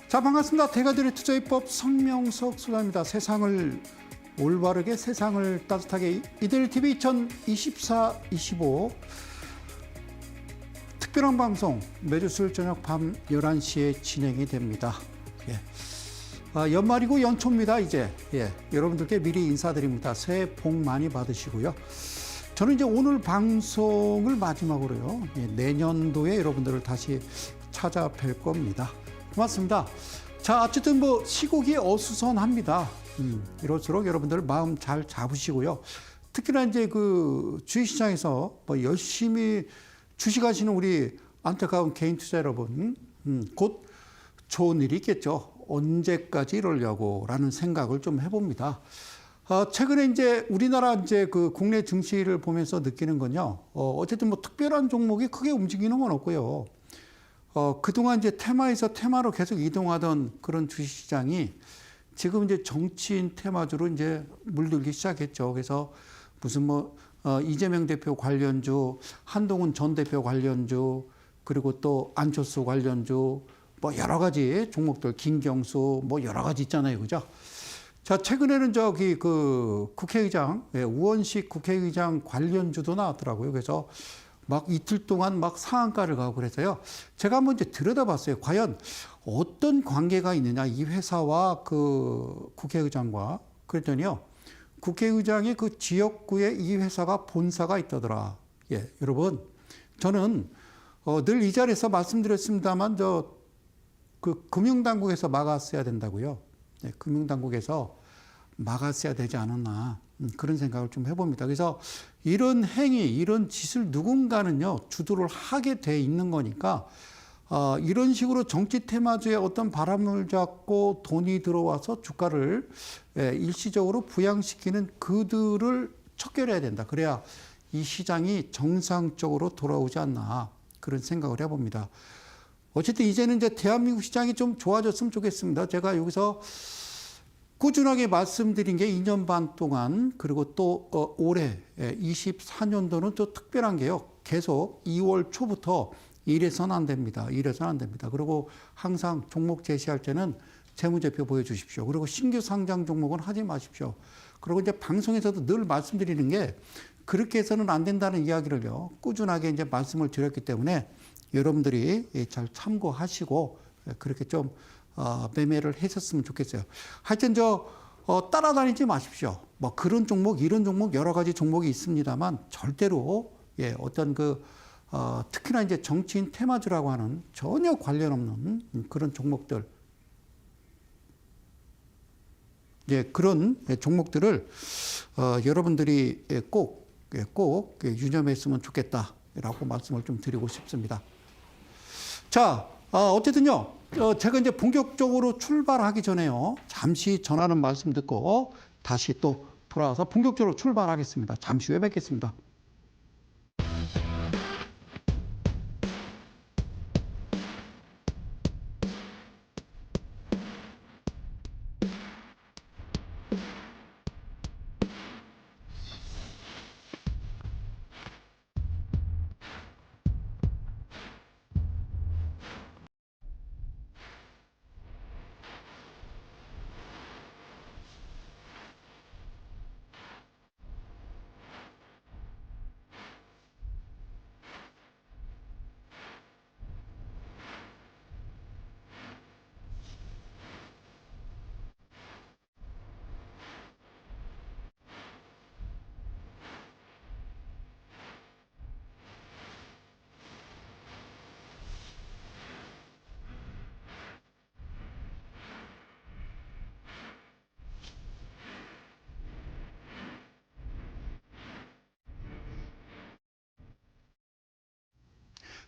자, 반갑습니다. 대가들의 투자입법 성명석 소장입니다. 세상을 올바르게, 세상을 따뜻하게 이들TV 2024-25 특별한 방송 매주 수요일 저녁 밤 11시에 진행이 됩니다. 연말이고 연초입니다. 이제 여러분들께 미리 인사드립니다. 새해 복 많이 받으시고요. 저는 이제 오늘 방송을 마지막으로요. 내년도에 여러분들을 다시 찾아뵐 겁니다. 고맙습니다. 자, 어쨌든 시국이 어수선합니다. 이럴수록 여러분들 마음 잘 잡으시고요. 특히나 이제 주식시장에서 열심히 주식하시는 우리 안타까운 개인 투자 여러분, 곧 좋은 일이 있겠죠. 언제까지 이러려고라는 생각을 좀 해봅니다. 최근에 이제 우리나라 국내 증시를 보면서 느끼는 건요. 어쨌든 특별한 종목이 크게 움직이는 건 없고요. 그동안 이제 테마에서 테마로 계속 이동하던 그런 주식시장이 지금 이제 정치인 테마주로 이제 물들기 시작했죠. 그래서 무슨 이재명 대표 관련주, 한동훈 전 대표 관련주, 그리고 또 안철수 관련주, 여러 가지 종목들, 김경수, 여러 가지 있잖아요. 그죠? 자, 최근에는 국회의장, 우원식 국회의장 관련주도 나왔더라고요. 그래서 이틀 동안 상한가를 가고 그래서요. 제가 한번 이제 들여다봤어요. 과연 어떤 관계가 있느냐, 이 회사와 국회의장과. 그랬더니요. 국회의장이 지역구에 이 회사가 본사가 있다더라. 여러분, 저는 늘 이 자리에서 말씀드렸습니다만 금융당국에서 막았어야 된다고요. 금융당국에서 막았어야 되지 않았나. 그런 생각을 좀 해봅니다. 그래서 이런 행위, 이런 짓을 누군가는요, 주도를 하게 돼 있는 거니까, 이런 식으로 정치 테마주에 어떤 바람을 잡고 돈이 들어와서 주가를 일시적으로 부양시키는 그들을 척결해야 된다. 그래야 이 시장이 정상적으로 돌아오지 않나. 그런 생각을 해봅니다. 어쨌든 이제는 이제 대한민국 시장이 좀 좋아졌으면 좋겠습니다. 제가 여기서 꾸준하게 말씀드린 게 2년 반 동안, 그리고 또 올해 24년도는 또 특별한 게요. 계속 2월 초부터 이래서는 안 됩니다. 이래서는 안 됩니다. 그리고 항상 종목 제시할 때는 재무제표 보여주십시오. 그리고 신규 상장 종목은 하지 마십시오. 그리고 이제 방송에서도 늘 말씀드리는 게 그렇게 해서는 안 된다는 이야기를요. 꾸준하게 이제 말씀을 드렸기 때문에 여러분들이 잘 참고하시고 그렇게 좀 매매를 하셨으면 좋겠어요. 하여튼 따라다니지 마십시오. 그런 종목, 이런 종목, 여러 가지 종목이 있습니다만 절대로 어떤 특히나 이제 정치인 테마주라고 하는 전혀 관련 없는 그런 종목들, 그런 종목들을 여러분들이 꼭 유념했으면 좋겠다라고 말씀을 좀 드리고 싶습니다. 자, 어쨌든요. 제가 이제 본격적으로 출발하기 전에요. 잠시 전하는 말씀 듣고 다시 또 돌아와서 본격적으로 출발하겠습니다. 잠시 후에 뵙겠습니다.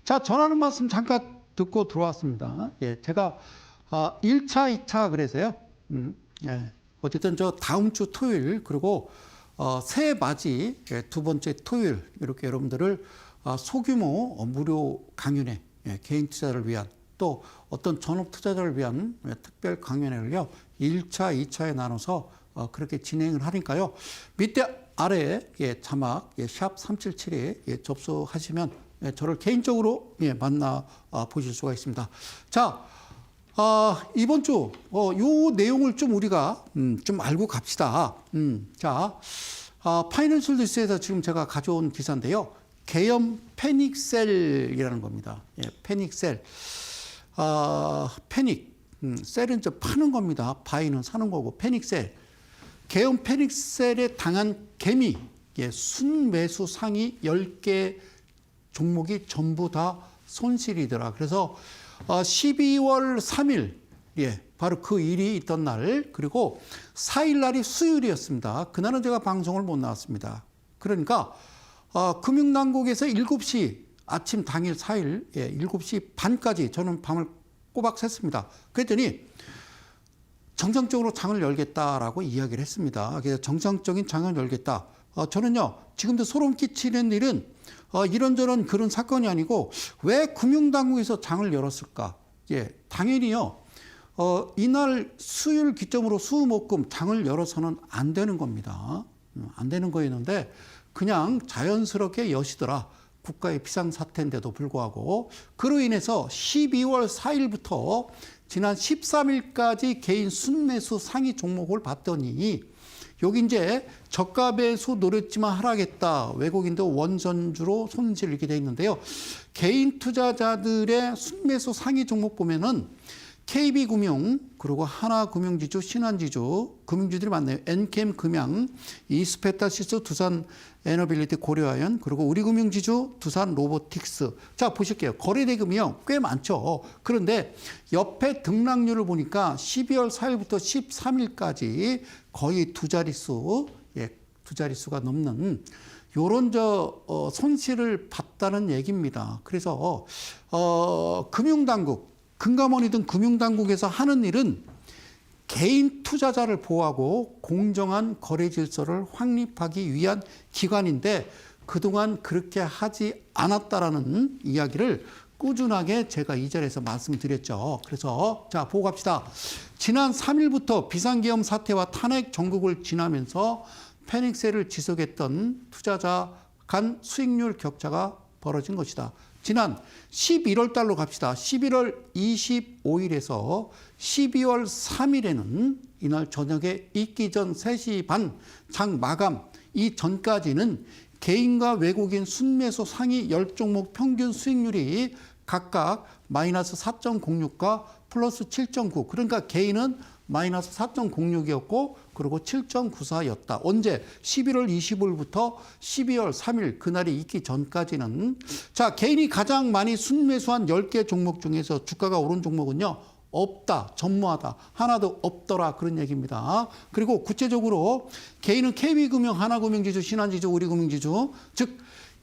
자, 전하는 말씀 잠깐 듣고 들어왔습니다. 제가 1차, 2차 그래서요. 어쨌든 다음 주 토요일, 그리고 새해 맞이 두 번째 토요일, 이렇게 여러분들을 소규모 무료 강연회, 개인 투자를 위한, 또 어떤 전업 투자자를 위한 특별 강연회를요, 1차, 2차에 나눠서 그렇게 진행을 하니까요. 밑에 아래 자막 샵 3772 접수하시면 저를 개인적으로 만나 보실 수가 있습니다. 자, 이번 주, 요 내용을 좀 우리가, 좀 알고 갑시다. 자, 파이낸셜 뉴스에서 지금 제가 가져온 기사인데요. 계엄 패닉셀이라는 겁니다. 예, 패닉셀. 패닉. 셀은 저 파는 겁니다. 바이는 사는 거고, 패닉셀. 계엄 패닉셀에 당한 개미, 예, 순매수 상위 10개 종목이 전부 다 손실이더라. 그래서 12월 3일, 예, 바로 그 일이 있던 날, 그리고 4일 날이 수요일이었습니다. 그날은 제가 방송을 못 나왔습니다. 그러니까 금융당국에서 7시 아침 당일 4일, 예, 7시 반까지 저는 밤을 꼬박 샜습니다. 그랬더니 정상적으로 장을 열겠다라고 이야기를 했습니다. 그래서 정상적인 장을 열겠다. 저는요, 지금도 소름 끼치는 일은 이런저런 그런 사건이 아니고 왜 금융당국에서 장을 열었을까? 예, 당연히요. 이날 수요일 기점으로 수목금 장을 열어서는 안 되는 겁니다. 안 되는 거였는데 그냥 자연스럽게 여시더라. 국가의 비상사태인데도 불구하고 그로 인해서 12월 4일부터 지난 13일까지 개인 순매수 상위 종목을 봤더니 여기 이제 저가 배수 노렸지만 하락했다. 외국인도 원전주로 손실을 입게 돼 있는데요. 개인 투자자들의 순매수 상위 종목 보면은 KB금융, 그리고 하나금융지주, 신한지주, 금융주들이 많네요. 엔캠금융, 이스페타시스, 두산에너빌리티, 고려아연, 그리고 우리금융지주, 두산로보틱스. 자, 보실게요. 거래대금이요, 꽤 많죠. 그런데 옆에 등락률을 보니까 12월 4일부터 13일까지 거의 두 자릿수, 예, 두 자릿수가 넘는 요런 손실을 봤다는 얘기입니다. 그래서 금융당국, 금감원이든 금융당국에서 하는 일은 개인 투자자를 보호하고 공정한 거래 질서를 확립하기 위한 기관인데 그동안 그렇게 하지 않았다라는 이야기를 꾸준하게 제가 이 자리에서 말씀드렸죠. 그래서 자, 보고 갑시다. 지난 3일부터 비상계엄 사태와 탄핵 전국을 지나면서 패닉셀을 지속했던 투자자 간 수익률 격차가 벌어진 것이다. 지난 11월 달로 갑시다. 11월 25일에서 12월 3일에는 이날 저녁에 있기 전 3시 반 장 마감 이 전까지는 개인과 외국인 순매수 상위 10종목 평균 수익률이 각각 마이너스 4.06과 플러스 7.9. 그러니까 개인은 마이너스 4.06이었고 그리고 7.94였다. 언제? 11월 25일부터 12월 3일 그날이 있기 전까지는. 자, 개인이 가장 많이 순매수한 10개 종목 중에서 주가가 오른 종목은요. 없다, 전무하다, 하나도 없더라 그런 얘기입니다. 그리고 구체적으로 개인은 KB금융, 하나금융지주, 신한지주, 우리금융지주 즉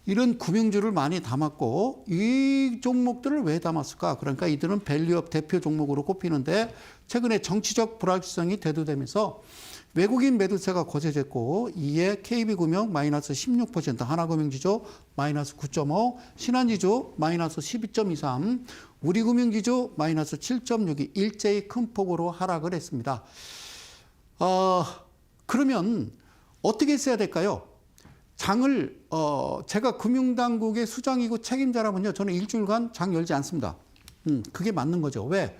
이런 금융주를 많이 담았고 이 종목들을 왜 담았을까? 그러니까 이들은 밸류업 대표 종목으로 꼽히는데 최근에 정치적 불확실성이 대두되면서 외국인 매도세가 거세졌고 이에 KB금융 마이너스 16%, 하나금융지주 마이너스 9.5, 신한지주 마이너스 12.23, 우리금융지주 마이너스 7.62 일제히 큰 폭으로 하락을 했습니다. 그러면 어떻게 했어야 될까요? 장을 제가 금융당국의 수장이고 책임자라면요. 저는 일주일간 장 열지 않습니다. 그게 맞는 거죠. 왜?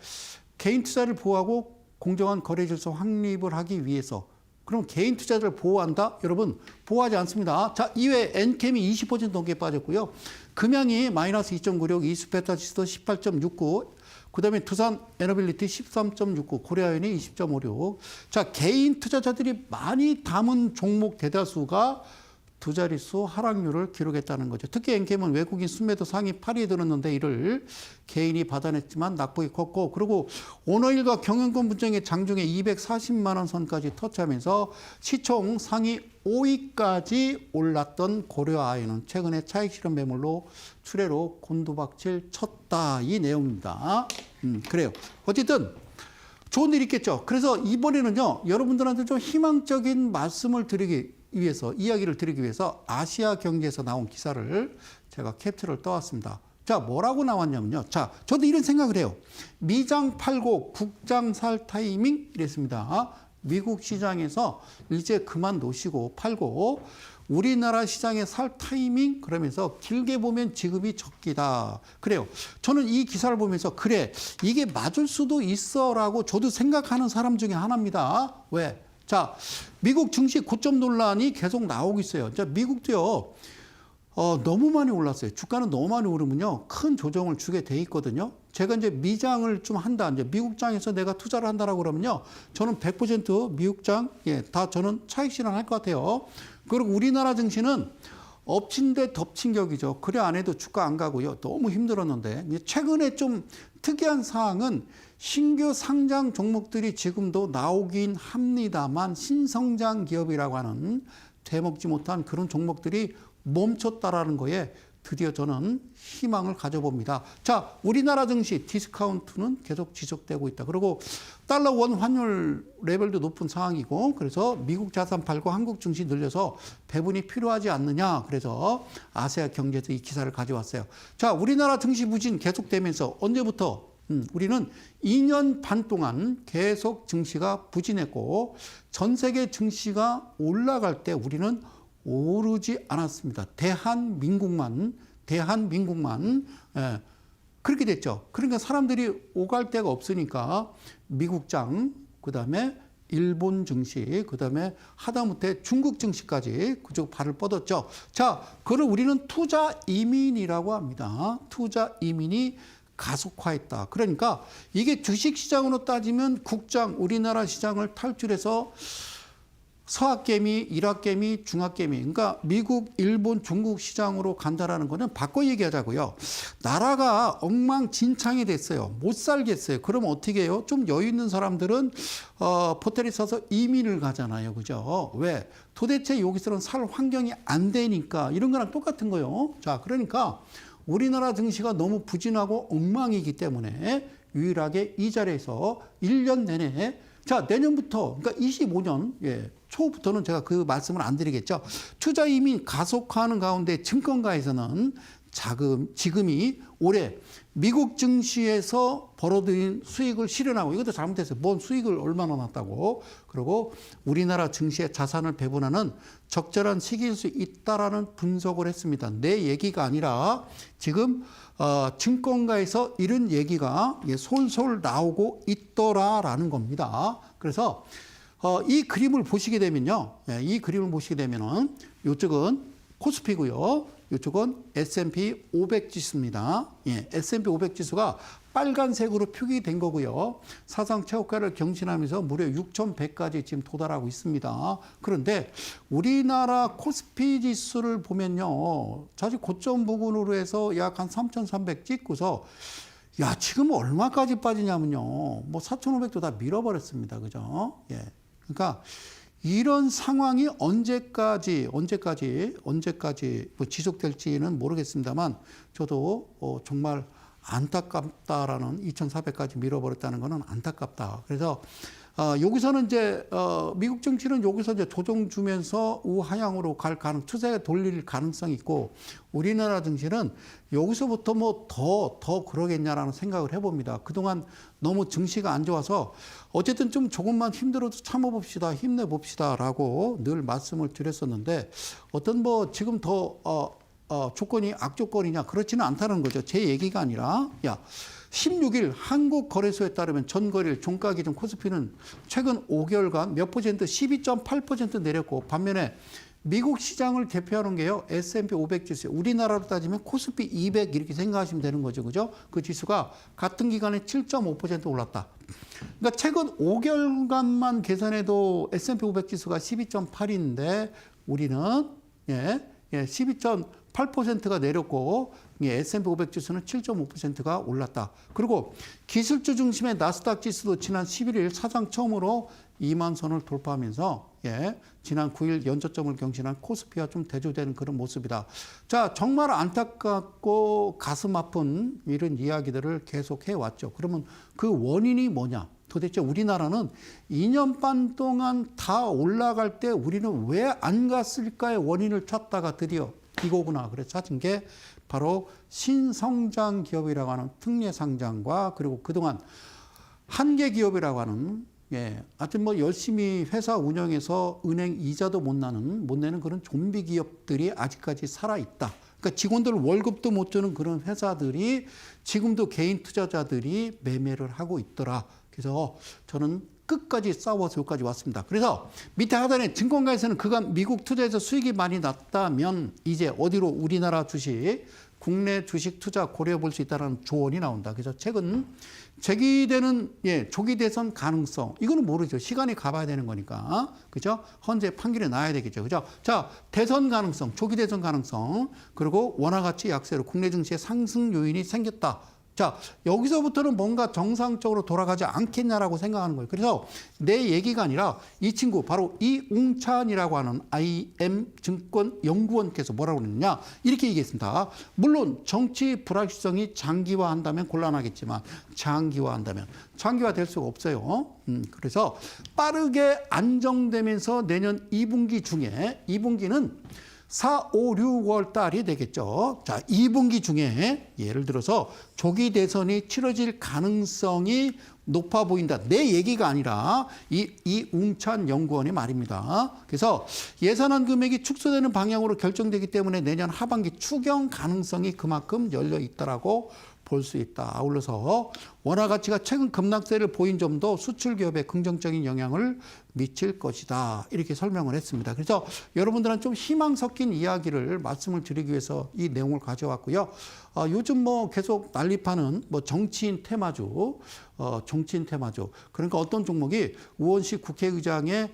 개인 투자를 보호하고 공정한 거래 질서 확립을 하기 위해서. 그럼 개인 투자자를 보호한다? 여러분, 보호하지 않습니다. 자, 이외에 엔캠이 20% 넘게 빠졌고요. 금양이 마이너스 2.96, 이스페타시스도 18.69, 그 다음에 두산 에너빌리티 13.69, 고려아연이 20.56. 자, 개인 투자자들이 많이 담은 종목 대다수가 두 자릿수 하락률을 기록했다는 거죠. 특히 엔캠은 외국인 순매도 상위 8위에 들었는데 이를 개인이 받아냈지만 낙폭이 컸고 그리고 오너일과 경영권 분쟁의 장중에 240만 원 선까지 터치하면서 시총 상위 5위까지 올랐던 고려아연은 최근에 차익 실현 매물로 출회로 곤두박질 쳤다. 이 내용입니다. 그래요. 어쨌든 좋은 일 있겠죠. 그래서 이번에는요. 여러분들한테 좀 희망적인 말씀을 드리기 위해서 이야기를 드리기 위해서 아시아 경제에서 나온 기사를 제가 캡처를 떠왔습니다. 자, 뭐라고 나왔냐면요. 자, 저도 이런 생각을 해요. 미장 팔고 국장 살 타이밍 이랬습니다. 미국 시장에서 이제 그만 놓으시고 팔고 우리나라 시장에 살 타이밍 그러면서 길게 보면 지금이 적기다. 그래요. 저는 이 기사를 보면서 그래 이게 맞을 수도 있어라고 저도 생각하는 사람 중에 하나입니다. 왜? 자, 미국 증시 고점 논란이 계속 나오고 있어요. 자, 미국도요. 너무 많이 올랐어요. 주가는 너무 많이 오르면요. 큰 조정을 주게 돼 있거든요. 제가 이제 미장을 좀 한다. 이제 미국장에서 내가 투자를 한다라고 그러면요. 저는 100% 미국장, 다 저는 차익 실현할 것 같아요. 그리고 우리나라 증시는 엎친 데 덮친 격이죠. 그래 안 해도 주가 안 가고요. 너무 힘들었는데 최근에 좀 특이한 사항은 신규 상장 종목들이 지금도 나오긴 합니다만 신성장 기업이라고 하는 되먹지 못한 그런 종목들이 멈췄다라는 거에 드디어 저는 희망을 가져봅니다. 자, 우리나라 증시 디스카운트는 계속 지속되고 있다. 그리고 달러 원 환율 레벨도 높은 상황이고 그래서 미국 자산 팔고 한국 증시 늘려서 배분이 필요하지 않느냐. 그래서 아시아 경제에서 이 기사를 가져왔어요. 자, 우리나라 증시 부진 계속되면서 언제부터? 우리는 2년 반 동안 계속 증시가 부진했고 전 세계 증시가 올라갈 때 우리는 오르지 않았습니다. 대한민국만 그렇게 됐죠. 그러니까 사람들이 오갈 데가 없으니까 미국장, 그다음에 일본 증시, 그다음에 하다못해 중국 증시까지 그쪽 발을 뻗었죠. 자, 그걸 우리는 투자 이민이라고 합니다. 투자 이민이 가속화했다. 그러니까 이게 주식시장으로 따지면 국장, 우리나라 시장을 탈출해서 서학개미, 일학개미, 중학개미, 그러니까 미국, 일본, 중국 시장으로 간다라는 거는 바꿔 얘기하자고요. 나라가 엉망진창이 됐어요. 못 살겠어요. 그러면 어떻게 해요? 좀 여유 있는 사람들은 포털이 써서 이민을 가잖아요. 그죠? 왜? 도대체 여기서는 살 환경이 안 되니까 이런 거랑 똑같은 거예요. 자, 그러니까 우리나라 증시가 너무 부진하고 엉망이기 때문에 유일하게 이 자리에서 1년 내내 자, 내년부터, 그러니까 25년, 초부터는 제가 그 말씀을 안 드리겠죠. 투자 이민 가속화하는 가운데 증권가에서는 지금이 올해 미국 증시에서 벌어들인 수익을 실현하고 이것도 잘못했어요. 뭔 수익을 얼마나 났다고. 그리고 우리나라 증시에 자산을 배분하는 적절한 시기일 수 있다라는 분석을 했습니다. 내 얘기가 아니라 지금 증권가에서 이런 얘기가 솔솔 나오고 있더라라는 겁니다. 그래서 이 그림을 보시게 되면요. 이 그림을 보시게 되면은 이쪽은 코스피고요. 이쪽은 S&P 500 지수입니다. S&P 500 지수가 빨간색으로 표기된 거고요. 사상 최고가를 경신하면서 무려 6,100까지 지금 도달하고 있습니다. 그런데 우리나라 코스피 지수를 보면요. 사실 고점 부근으로 해서 약 한 3,300 찍고서 야, 지금 얼마까지 빠지냐면요. 뭐 4,500도 다 밀어버렸습니다. 그죠? 그러니까 이런 상황이 언제까지 뭐 지속될지는 모르겠습니다만 저도 정말 안타깝다라는 2,400까지 밀어버렸다는 것은 안타깝다. 그래서 여기서는 이제 미국 정치는 여기서 이제 조정 주면서 우하향으로 추세에 돌릴 가능성이 있고 우리나라 증시는 여기서부터 뭐 더 그러겠냐라는 생각을 해봅니다. 그동안 너무 증시가 안 좋아서 어쨌든 좀 조금만 힘들어도 참아봅시다, 힘내봅시다라고 늘 말씀을 드렸었는데 어떤 뭐 지금 더 조건이 악조건이냐 그렇지는 않다는 거죠. 제 얘기가 아니라 16일 한국거래소에 따르면 전거래일 종가 기준 코스피는 최근 5개월간 몇 퍼센트 12.8% 내렸고 반면에 미국 시장을 대표하는 게요. S&P 500 지수. 우리나라로 따지면 코스피 200 이렇게 생각하시면 되는 거죠. 그죠? 그 지수가 같은 기간에 7.5% 올랐다. 그러니까 최근 5개월간만 계산해도 S&P 500 지수가 12.8인데 우리는 12.8%가 내렸고 S&P 500 지수는 7.5%가 올랐다. 그리고 기술주 중심의 나스닥 지수도 지난 11일 사상 처음으로 2만 선을 돌파하면서 지난 9일 연저점을 경신한 코스피와 좀 대조되는 그런 모습이다. 자, 정말 안타깝고 가슴 아픈 이런 이야기들을 계속 해왔죠. 그러면 그 원인이 뭐냐? 도대체 우리나라는 2년 반 동안 다 올라갈 때 우리는 왜 안 갔을까의 원인을 찾다가 드디어 이거구나. 그래서 찾은 게 바로 신성장 기업이라고 하는 특례 상장과 그리고 그동안 한계 기업이라고 하는 예, 하여튼 뭐 열심히 회사 운영해서 은행 이자도 못 내는 그런 좀비 기업들이 아직까지 살아있다. 그러니까 직원들 월급도 못 주는 그런 회사들이 지금도 개인 투자자들이 매매를 하고 있더라. 그래서 저는 끝까지 싸워서 여기까지 왔습니다. 그래서 밑에 하단에 증권가에서는 그간 미국 투자에서 수익이 많이 났다면 이제 어디로 우리나라 주식, 국내 주식 투자 고려해 볼 수 있다는 조언이 나온다. 그래서 최근 제기되는 조기 대선 가능성 이거는 모르죠. 시간이 가봐야 되는 거니까 그죠? 현재 판결이 나야 되겠죠. 그죠? 자, 대선 가능성, 조기 대선 가능성 그리고 원화 가치 약세로 국내 증시의 상승 요인이 생겼다. 자, 여기서부터는 뭔가 정상적으로 돌아가지 않겠냐라고 생각하는 거예요. 그래서 내 얘기가 아니라 이 친구 바로 이웅찬이라고 하는 IM 증권 연구원께서 뭐라고 그랬느냐 이렇게 얘기했습니다. 물론 정치 불확실성이 장기화한다면 곤란하겠지만 장기화될 수가 없어요. 그래서 빠르게 안정되면서 내년 2분기 중에 2분기는 4, 5, 6월 달이 되겠죠. 자, 2분기 중에 예를 들어서 조기 대선이 치러질 가능성이 높아 보인다. 내 얘기가 아니라 이웅찬 연구원의 말입니다. 그래서 예산안 금액이 축소되는 방향으로 결정되기 때문에 내년 하반기 추경 가능성이 그만큼 열려 있다라고 볼 수 있다. 아울러서 원화 가치가 최근 급락세를 보인 점도 수출 기업에 긍정적인 영향을 미칠 것이다. 이렇게 설명을 했습니다. 그래서 여러분들은 좀 희망 섞인 이야기를 말씀을 드리기 위해서 이 내용을 가져왔고요. 요즘 뭐 계속 난립하는 뭐 정치인 테마주. 그러니까 어떤 종목이 우원식 국회의장의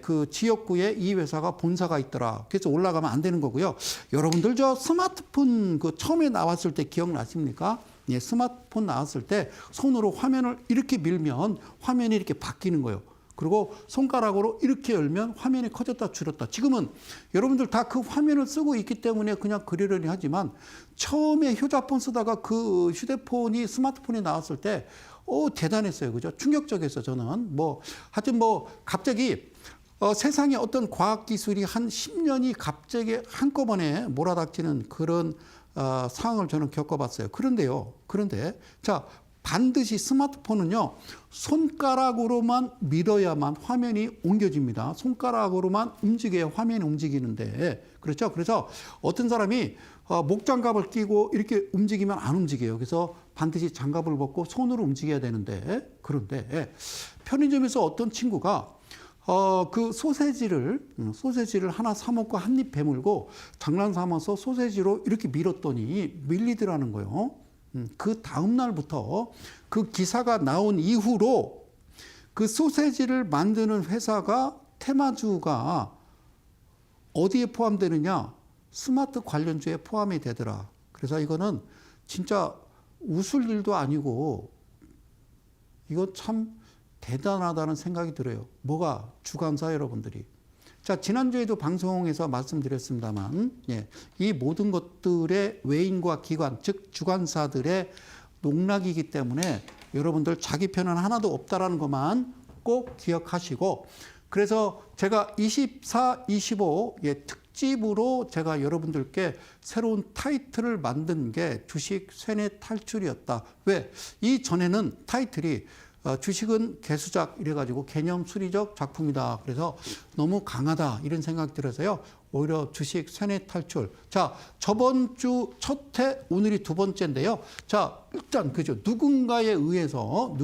그 지역구에 이 회사가 본사가 있더라. 그래서 올라가면 안 되는 거고요. 여러분들 저 스마트폰 그 처음에 나왔을 때 기억나십니까? 예, 스마트폰 나왔을 때 손으로 화면을 이렇게 밀면 화면이 이렇게 바뀌는 거예요. 그리고 손가락으로 이렇게 열면 화면이 커졌다 줄었다. 지금은 여러분들 다 그 화면을 쓰고 있기 때문에 그냥 그러려니 하지만 처음에 효자폰 쓰다가 그 휴대폰이 스마트폰이 나왔을 때 대단했어요. 그죠? 충격적이었어요. 저는 하여튼 갑자기 세상에 어떤 과학기술이 한 10년이 갑자기 한꺼번에 몰아닥치는 그런 상황을 저는 겪어봤어요. 그런데 자, 반드시 스마트폰은요, 손가락으로만 밀어야만 화면이 옮겨집니다. 손가락으로만 움직여야 화면이 움직이는데, 그렇죠? 그래서 어떤 사람이 목장갑을 끼고 이렇게 움직이면 안 움직여요. 그래서 반드시 장갑을 벗고 손으로 움직여야 되는데, 그런데 편의점에서 어떤 친구가 그 소세지를 하나 사 먹고 한 입 베물고 장난 삼아서 소세지로 이렇게 밀었더니 밀리더라는 거예요. 그 다음 날부터 그 기사가 나온 이후로 그 소세지를 만드는 회사가 테마주가 어디에 포함되느냐? 스마트 관련주에 포함이 되더라. 그래서 이거는 진짜 웃을 일도 아니고 이거 참 대단하다는 생각이 들어요. 뭐가? 주관사 여러분들이. 자, 지난주에도 방송에서 말씀드렸습니다만, 이 모든 것들의 외인과 기관, 즉 주관사들의 농락이기 때문에 여러분들 자기 편은 하나도 없다라는 것만 꼭 기억하시고, 그래서 제가 24, 25 특집으로 제가 여러분들께 새로운 타이틀을 만든 게 주식 쇠뇌 탈출이었다. 왜? 이 전에는 타이틀이 주식은 개수작 이래가지고 개념 수리적 작품이다. 그래서 너무 강하다 이런 생각이 들어서요. 오히려 주식 쇠뇌 탈출. 자, 저번 주 첫 회, 오늘이 두 번째인데요. 자, 일단 그죠. 누군가에 의해서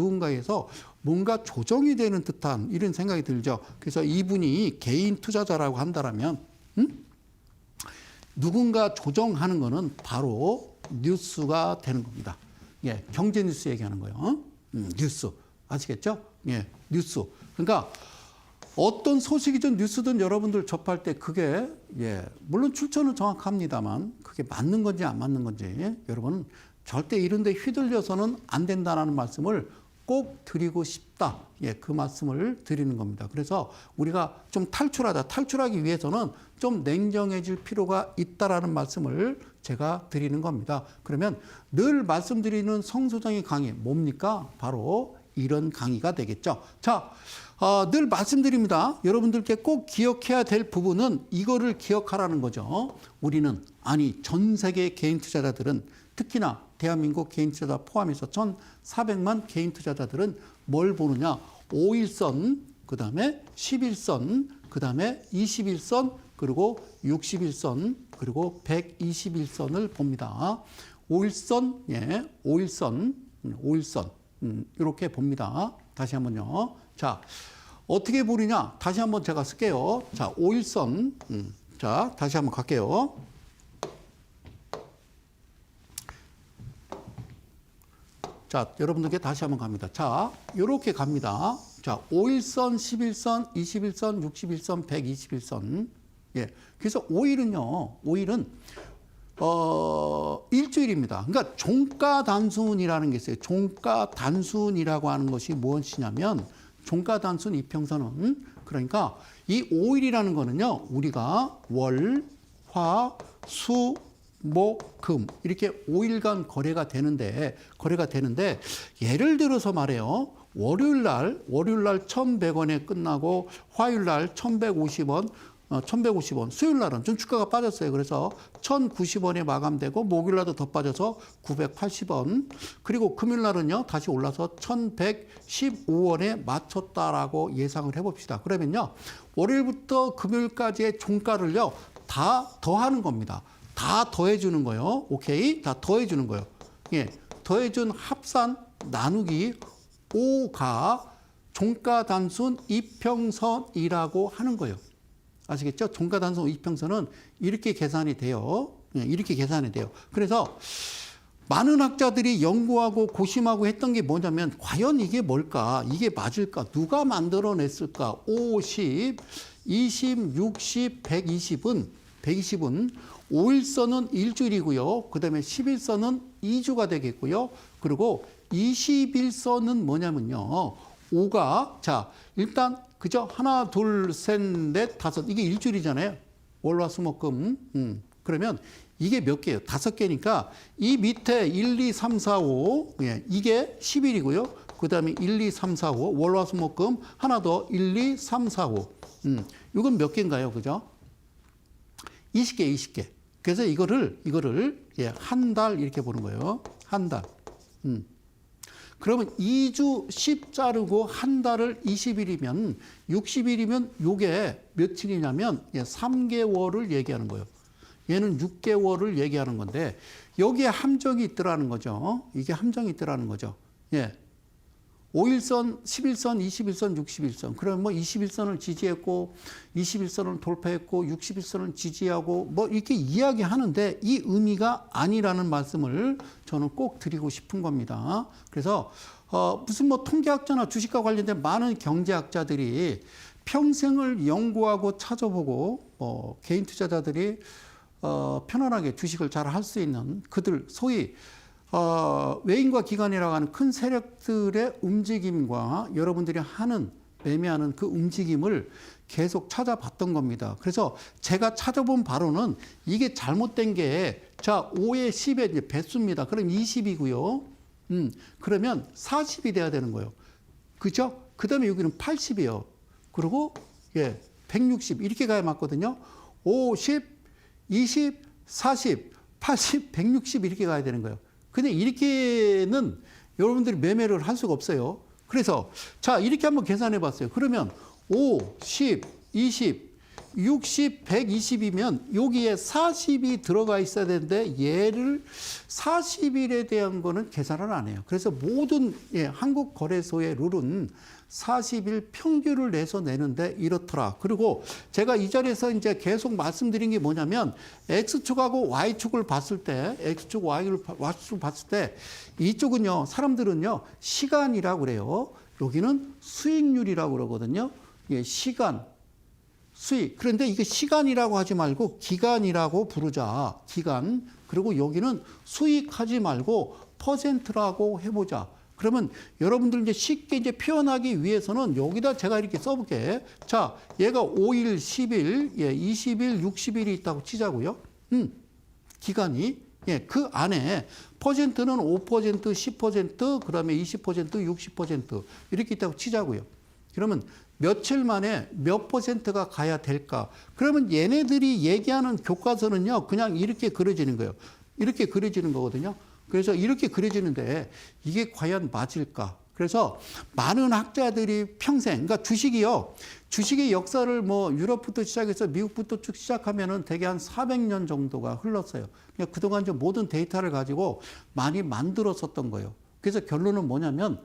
뭔가 조정이 되는 듯한 이런 생각이 들죠. 그래서 이분이 개인 투자자라고 한다라면, 누군가 조정하는 거는 바로 뉴스가 되는 겁니다. 예, 경제 뉴스 얘기하는 거예요. 뉴스. 아시겠죠? 예, 뉴스. 그러니까 어떤 소식이든 뉴스든 여러분들 접할 때 그게 물론 출처는 정확합니다만 그게 맞는 건지 안 맞는 건지 여러분 절대 이런 데 휘둘려서는 안 된다는 말씀을 꼭 드리고 싶다. 예, 그 말씀을 드리는 겁니다. 그래서 우리가 좀 탈출하기 위해서는 좀 냉정해질 필요가 있다라는 말씀을 제가 드리는 겁니다. 그러면 늘 말씀드리는 성소장의 강의 뭡니까? 바로 이런 강의가 되겠죠. 자, 늘 말씀드립니다. 여러분들께 꼭 기억해야 될 부분은 이거를 기억하라는 거죠. 우리는, 아니 전 세계 개인 투자자들은 특히나 대한민국 개인 투자자 포함해서 1,400만 개인 투자자들은 뭘 보느냐? 5일선, 그 다음에 11선, 그 다음에 21선, 그리고 61선, 그리고 121선을 봅니다. 5일선, 예, 5일선, 5일선, 이렇게 봅니다. 다시 한번요. 자, 어떻게 보느냐? 다시 한번 제가 쓸게요. 자, 5일선, 자, 다시 한번 갈게요. 자, 여러분들께 다시 한번 갑니다. 자, 이렇게 갑니다. 자, 5일선, 11선, 21선, 61선, 121선. 예. 그래서 5일은 일주일입니다. 그러니까 종가 단순이라는 게 있어요. 종가 단순이라고 하는 것이 무엇이냐면, 종가 단순 이평선은, 그러니까 이 5일이라는 거는요, 우리가 월, 화, 수, 목, 금 이렇게 5일간 거래가 되는데 예를 들어서 말해요. 월요일 날 1,100원에 끝나고 화요일 날 1,150원, 수요일 날은 좀 주가가 빠졌어요. 그래서 1,090원에 마감되고 목요일 날도 더 빠져서 980원. 그리고 금요일 날은요, 다시 올라서 1,115원에 맞췄다라고 예상을 해 봅시다. 그러면요, 월요일부터 금요일까지의 종가를요, 다 더하는 겁니다. 다 더해주는 거예요. 오케이? 다 더해주는 거예요. 예. 더해준 합산 나누기 5가 종가 단순 이평선이라고 하는 거예요. 아시겠죠? 종가 단순 이평선은 이렇게 계산이 돼요. 예, 이렇게 계산이 돼요. 그래서 많은 학자들이 연구하고 고심하고 했던 게 뭐냐면, 과연 이게 뭘까? 이게 맞을까? 누가 만들어냈을까? 50, 20, 60, 120은 5일선은 일주일이고요. 그 다음에 11선은 2주가 되겠고요. 그리고 21선은 뭐냐면요, 5가, 자, 일단, 그죠? 하나, 둘, 셋, 넷, 다섯. 이게 일주일이잖아요. 월화수목금. 그러면 이게 몇 개예요? 5개니까 이 밑에 1, 2, 3, 4, 5. 예, 이게 10일이고요. 그 다음에 1, 2, 3, 4, 5. 월화수목금. 하나 더 1, 2, 3, 4, 5. 이건 몇 개인가요? 그죠? 20개, 20개. 그래서 이거를 예, 한 달 이렇게 보는 거예요. 한 달. 그러면 2주 10 자르고 한 달을 20일이면 60일이면 요게 며칠이냐면, 예, 3개월을 얘기하는 거예요. 얘는 6개월을 얘기하는 건데, 여기에 함정이 있더라는 거죠. 이게 함정이 있더라는 거죠. 예. 5일선, 11선, 21선, 61선. 그러면 뭐 21선을 지지했고, 21선을 돌파했고, 61선을 지지하고, 뭐 이렇게 이야기하는데, 이 의미가 아니라는 말씀을 저는 꼭 드리고 싶은 겁니다. 그래서, 무슨 뭐 통계학자나 주식과 관련된 많은 경제학자들이 평생을 연구하고 찾아보고, 개인 투자자들이 편안하게 주식을 잘 할 수 있는 그들, 소위 외인과 기관이라고 하는 큰 세력들의 움직임과 여러분들이 매매하는 그 움직임을 계속 찾아봤던 겁니다. 그래서 제가 찾아본 바로는 이게 잘못된 게, 자, 5에 10에 이제 배수입니다. 그럼 20이고요. 그러면 40이 돼야 되는 거예요. 그죠? 그 다음에 여기는 80이에요. 그리고, 예, 160 이렇게 가야 맞거든요. 50, 20, 40, 80, 160 이렇게 가야 되는 거예요. 근데 이렇게는 여러분들이 매매를 할 수가 없어요. 그래서 자, 이렇게 한번 계산해 봤어요. 그러면 5, 10, 20, 60, 120이면 여기에 40이 들어가 있어야 되는데, 얘를 40일에 대한 거는 계산을 안 해요. 그래서 모든, 예, 한국 거래소의 룰은 40일 평균을 내서 내는데 이렇더라. 그리고 제가 이 자리에서 이제 계속 말씀드린 게 뭐냐면, X축하고 Y축을 봤을 때, X축, Y축을 봤을 때, 이쪽은요, 사람들은요, 시간이라고 그래요. 여기는 수익률이라고 그러거든요. 예, 시간, 수익. 그런데 이게 시간이라고 하지 말고 기간이라고 부르자. 기간. 그리고 여기는 수익하지 말고 퍼센트라고 해보자. 그러면 여러분들 이제 쉽게 이제 표현하기 위해서는 여기다 제가 이렇게 써볼게. 자, 얘가 5일, 10일, 예, 20일, 60일이 있다고 치자고요. 기간이. 예, 그 안에 퍼센트는 5%, 10%, 그 다음에 20%, 60% 이렇게 있다고 치자고요. 그러면 며칠 만에 몇 퍼센트가 가야 될까? 그러면 얘네들이 얘기하는 교과서는요, 그냥 이렇게 그려지는 거예요. 이렇게 그려지는 거거든요. 그래서 이렇게 그려지는데 이게 과연 맞을까? 그래서 많은 학자들이 평생, 그러니까 주식이요. 주식의 역사를 뭐 유럽부터 시작해서 미국부터 쭉 시작하면은 대개 한 400년 정도가 흘렀어요. 그러니까 그동안 좀 모든 데이터를 가지고 많이 만들었었던 거예요. 그래서 결론은 뭐냐면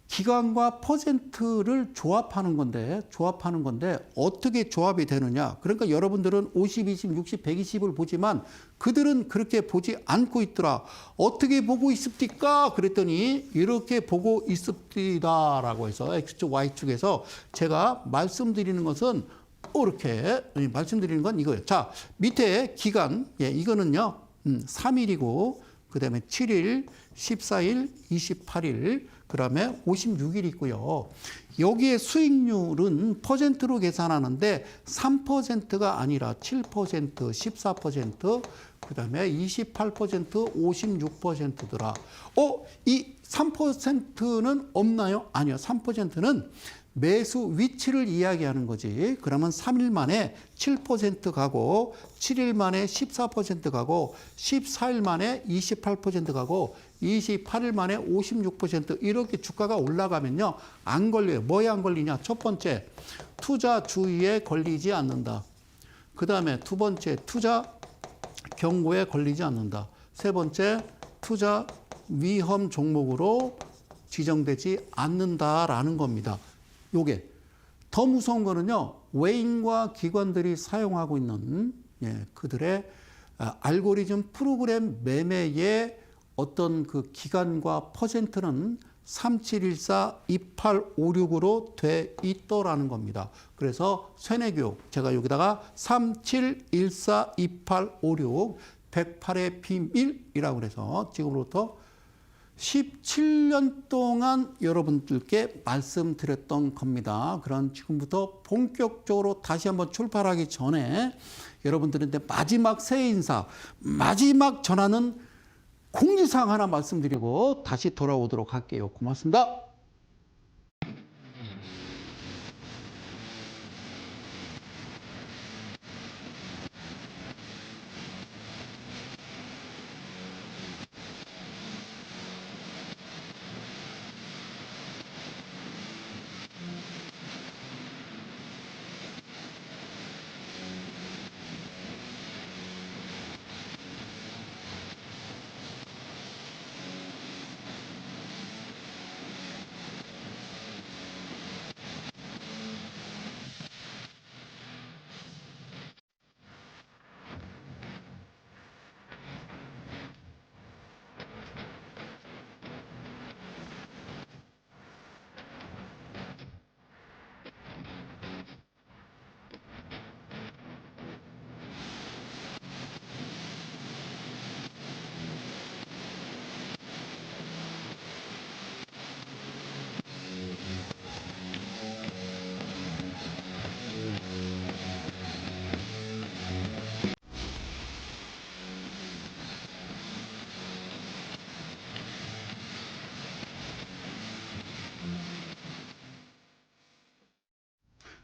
기간과 퍼센트를 조합하는 건데 어떻게 조합이 되느냐. 그러니까 여러분들은 50, 20, 60, 120을 보지만 그들은 그렇게 보지 않고 있더라. 어떻게 보고 있습니까? 그랬더니 이렇게 보고 있습니다라고 해서 X축, Y축에서 제가 말씀드리는 것은 이렇게 말씀드리는 건 이거예요. 자, 밑에 기간, 이거는요, 3일이고, 그 다음에 7일, 14일, 28일, 그 다음에 56일 있고요. 여기에 수익률은 퍼센트로 계산하는데 3%가 아니라 7%, 14%, 그 다음에 28%, 56%더라. 이 3%는 없나요? 아니요. 3%는 매수 위치를 이야기하는 거지. 그러면 3일 만에 7% 가고 7일 만에 14% 가고 14일 만에 28% 가고 28일 만에 56% 이렇게 주가가 올라가면요. 안 걸려요. 뭐에 안 걸리냐? 첫 번째, 투자 주의에 걸리지 않는다. 그 다음에 두 번째, 투자 경고에 걸리지 않는다. 세 번째, 투자 위험 종목으로 지정되지 않는다라는 겁니다. 요게 더 무서운 거는요. 외인과 기관들이 사용하고 있는 그들의 알고리즘 프로그램 매매의 어떤 그 기간과 퍼센트는 3714, 2856으로 돼 있더라는 겁니다. 그래서 세뇌교육 제가 여기다가 3714, 2856 108의 비밀이라고 그래서 지금부터 17년 동안 여러분들께 말씀드렸던 겁니다. 그럼 지금부터 본격적으로 다시 한번 출발하기 전에 여러분들한테 마지막 새해 인사, 마지막 전하는 공지사항 하나 말씀드리고 다시 돌아오도록 할게요. 고맙습니다.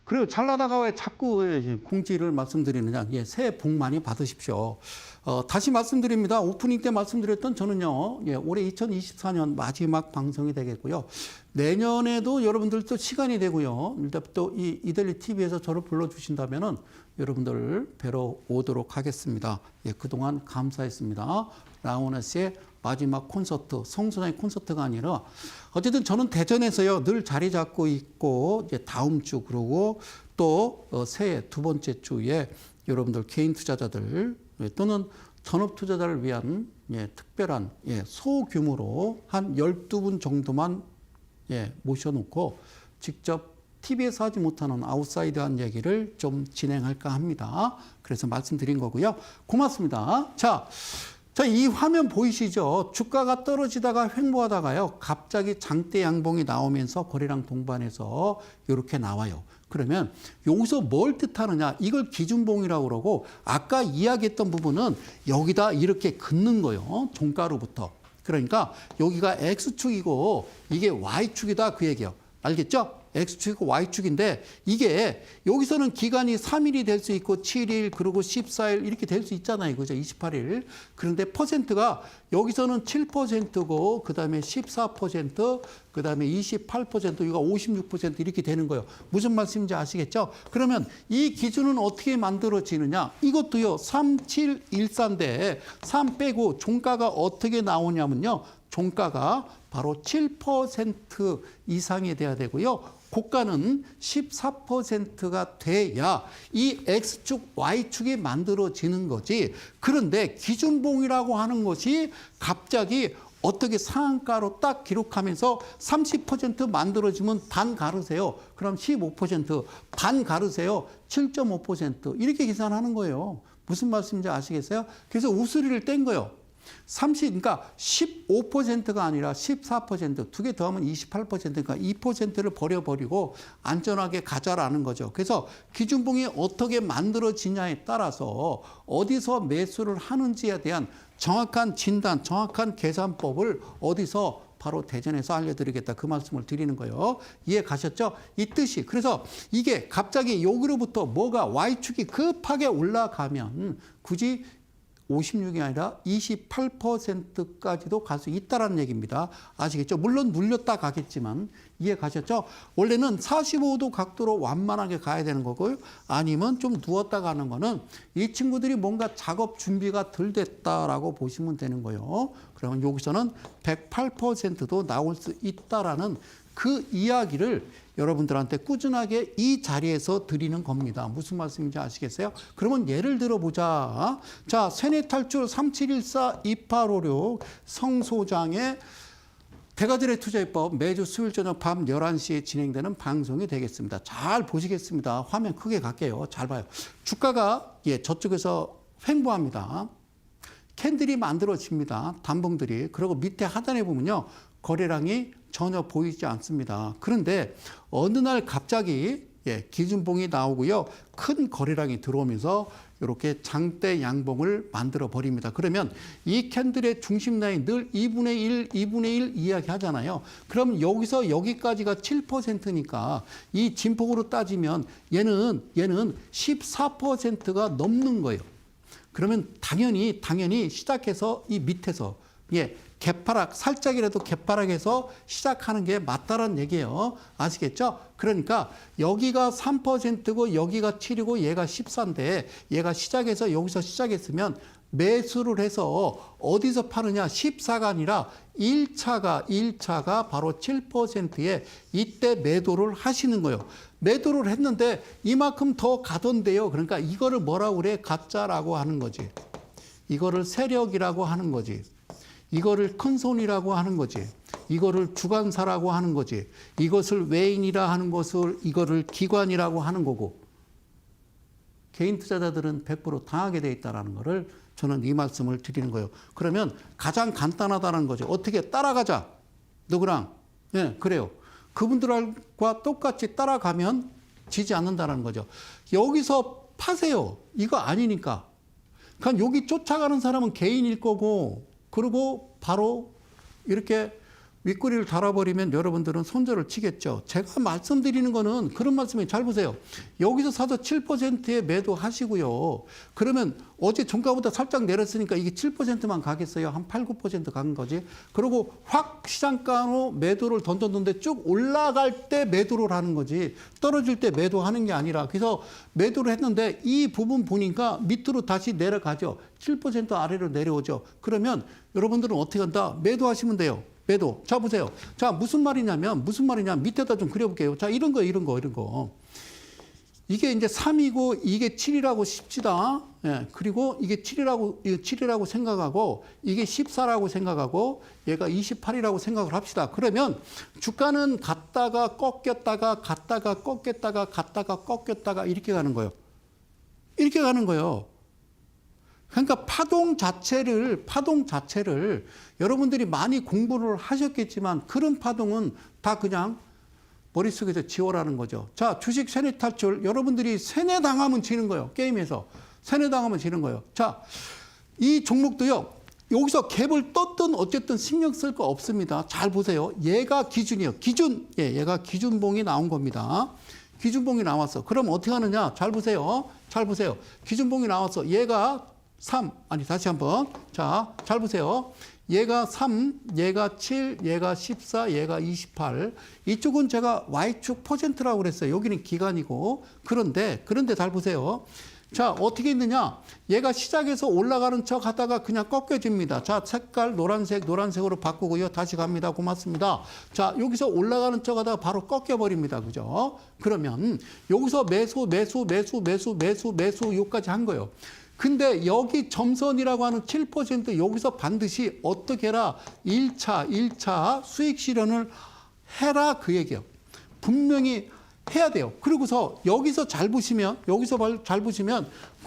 그리고 잘 나가가 왜 자꾸 공지를 말씀드리느냐. 새해 복 많이 받으십시오. 다시 말씀드립니다. 오프닝 때 말씀드렸던 저는요, 올해 2024년 마지막 방송이 되겠고요. 내년에도 여러분들도 시간이 되고요. 일단 또 이 이델리 TV에서 저를 불러주신다면은 여러분들을 뵈러 오도록 하겠습니다. 그동안 감사했습니다. 라우네스의 마지막 콘서트, 성소장의 콘서트가 아니라 어쨌든 저는 대전에서요 늘 자리 잡고 있고 이제 다음 주 그러고 또 새해 두 번째 주에 여러분들 개인 투자자들 또는 전업 투자자를 위한 특별한 소규모로 한 12분 정도만 모셔놓고 직접 TV에서 하지 못하는 아웃사이드한 얘기를 좀 진행할까 합니다. 그래서 말씀드린 거고요. 고맙습니다. 자, 이 화면 보이시죠? 주가가 떨어지다가 횡보하다가요. 갑자기 장대 양봉이 나오면서 거래량 동반해서 이렇게 나와요. 그러면 여기서 뭘 뜻하느냐? 이걸 기준봉이라고 그러고 아까 이야기했던 부분은 여기다 이렇게 긋는 거예요. 종가로부터. 그러니까 여기가 X축이고 이게 Y축이다 그 얘기예요. 알겠죠? X축이고 Y축인데 이게 여기서는 기간이 3일이 될 수 있고 7일 그리고 14일 이렇게 될 수 있잖아요. 그죠? 28일. 그런데 퍼센트가 여기서는 7%고 그다음에 14%, 그다음에 28%, 이거 56% 이렇게 되는 거예요. 무슨 말씀인지 아시겠죠? 그러면 이 기준은 어떻게 만들어지느냐? 이것도요. 3714인데 3 빼고 종가가 어떻게 나오냐면요. 종가가 바로 7% 이상이 돼야 되고요. 고가는 14%가 돼야 이 X축, Y축이 만들어지는 거지. 그런데 기준봉이라고 하는 것이 갑자기 어떻게 상한가로 딱 기록하면서 30% 만들어지면 반 가르세요. 그럼 15%, 반 가르세요. 7.5% 이렇게 계산하는 거예요. 무슨 말씀인지 아시겠어요? 그래서 우스리를 뗀 거예요. 그러니까 15%가 아니라 14%, 두 개 더하면 28%니까 2%를 버려버리고 안전하게 가자라는 거죠. 그래서 기준봉이 어떻게 만들어지냐에 따라서 어디서 매수를 하는지에 대한 정확한 진단, 정확한 계산법을 어디서 바로 대전에서 알려드리겠다. 그 말씀을 드리는 거예요. 이해 가셨죠? 이 뜻이. 그래서 이게 갑자기 여기로부터 뭐가 Y축이 급하게 올라가면 굳이 56이 아니라 28%까지도 갈 수 있다는 얘기입니다. 아시겠죠? 물론 눌렸다 가겠지만 이해 가셨죠? 원래는 45도 각도로 완만하게 가야 되는 거고요. 아니면 좀 누웠다 가는 거는 이 친구들이 뭔가 작업 준비가 덜 됐다라고 보시면 되는 거예요. 그러면 여기서는 108%도 나올 수 있다라는 그 이야기를 여러분들한테 꾸준하게 이 자리에서 드리는 겁니다. 무슨 말씀인지 아시겠어요? 그러면 예를 들어보자. 자, 세뇌탈출 3714-2856 성소장의 대가들의 투자입법 매주 수요일 저녁 밤 11시에 진행되는 방송이 되겠습니다. 잘 보시겠습니다. 화면 크게 갈게요. 잘 봐요. 주가가 저쪽에서 횡보합니다. 캔들이 만들어집니다. 단봉들이. 그리고 밑에 하단에 보면요. 거래량이 전혀 보이지 않습니다. 그런데 어느 날 갑자기 기준봉이 나오고요. 큰 거래량이 들어오면서 이렇게 장대 양봉을 만들어 버립니다. 그러면 이 캔들의 중심 라인 늘 2분의 1, 2분의 1 이야기 하잖아요. 그럼 여기서 여기까지가 7%니까 이 진폭으로 따지면 얘는 14%가 넘는 거예요. 그러면 당연히 시작해서 이 밑에서 개파락, 살짝이라도 개파락해서 시작하는 게 맞다라는 얘기예요. 아시겠죠? 그러니까 여기가 3%고 여기가 7이고 얘가 14인데 얘가 시작해서 여기서 시작했으면 매수를 해서 어디서 파느냐? 14가 아니라 1차가 바로 7%에 이때 매도를 하시는 거예요. 매도를 했는데 이만큼 더 가던데요. 그러니까 이거를 뭐라고 그래? 가짜라고 하는 거지. 이거를 세력이라고 하는 거지. 이거를 큰손이라고 하는 거지. 이거를 주관사라고 하는 거지. 이것을 외인이라 하는 것을 이거를 기관이라고 하는 거고. 개인 투자자들은 100% 당하게 돼 있다는 거를 저는 이 말씀을 드리는 거예요. 그러면 가장 간단하다는 거죠. 어떻게 따라가자. 누구랑? 그래요. 그분들과 똑같이 따라가면 지지 않는다는 거죠. 여기서 파세요. 이거 아니니까. 그러니까 여기 쫓아가는 사람은 개인일 거고 그리고 바로 이렇게 윗꼬리를 달아버리면 여러분들은 손절을 치겠죠. 제가 말씀드리는 거는 그런 말씀이에요. 잘 보세요. 여기서 사서 7%에 매도하시고요. 그러면 어제 종가보다 살짝 내렸으니까 이게 7%만 가겠어요. 한 8, 9% 간 거지. 그리고 확 시장가로 매도를 던졌는데 쭉 올라갈 때 매도를 하는 거지. 떨어질 때 매도하는 게 아니라. 그래서 매도를 했는데 이 부분 보니까 밑으로 다시 내려가죠. 7% 아래로 내려오죠. 그러면 여러분들은 어떻게 한다? 매도하시면 돼요. 매도. 자, 보세요. 자, 무슨 말이냐면 밑에다 좀 그려볼게요. 자, 이런 거. 이게 이제 3이고 이게 7이라고 칩시다. 그리고 이게 7이라고 생각하고 이게 14라고 생각하고 얘가 28이라고 생각을 합시다. 그러면 주가는 갔다가 꺾였다가 이렇게 가는 거예요. 이렇게 가는 거예요. 그러니까 파동 자체를 여러분들이 많이 공부를 하셨겠지만 그런 파동은 다 그냥 머릿속에서 지워라는 거죠. 자, 주식 세뇌 탈출. 여러분들이 세뇌당하면 지는 거예요. 게임에서. 세뇌당하면 지는 거예요. 자, 이 종목도요. 여기서 갭을 떴든 어쨌든 신경 쓸 거 없습니다. 잘 보세요. 얘가 기준이에요. 기준. 예, 얘가 기준봉이 나온 겁니다. 기준봉이 나왔어. 그럼 어떻게 하느냐? 잘 보세요. 잘 보세요. 기준봉이 나왔어. 얘가 3. 아니, 다시 한번. 자, 잘 보세요. 얘가 3, 얘가 7, 얘가 14, 얘가 28. 이쪽은 제가 Y축 퍼센트라고 그랬어요. 여기는 기간이고. 그런데 잘 보세요. 자, 어떻게 있느냐? 얘가 시작해서 올라가는 척 하다가 그냥 꺾여집니다. 자, 색깔 노란색으로 바꾸고요. 다시 갑니다. 고맙습니다. 자, 여기서 올라가는 척 하다가 바로 꺾여버립니다. 그죠? 그러면 여기서 매수 요까지 한 거예요. 근데 여기 점선이라고 하는 7% 여기서 반드시 어떻게 해라? 1차 수익 실현을 해라 그 얘기예요. 분명히 해야 돼요. 그러고서 여기서 잘 보시면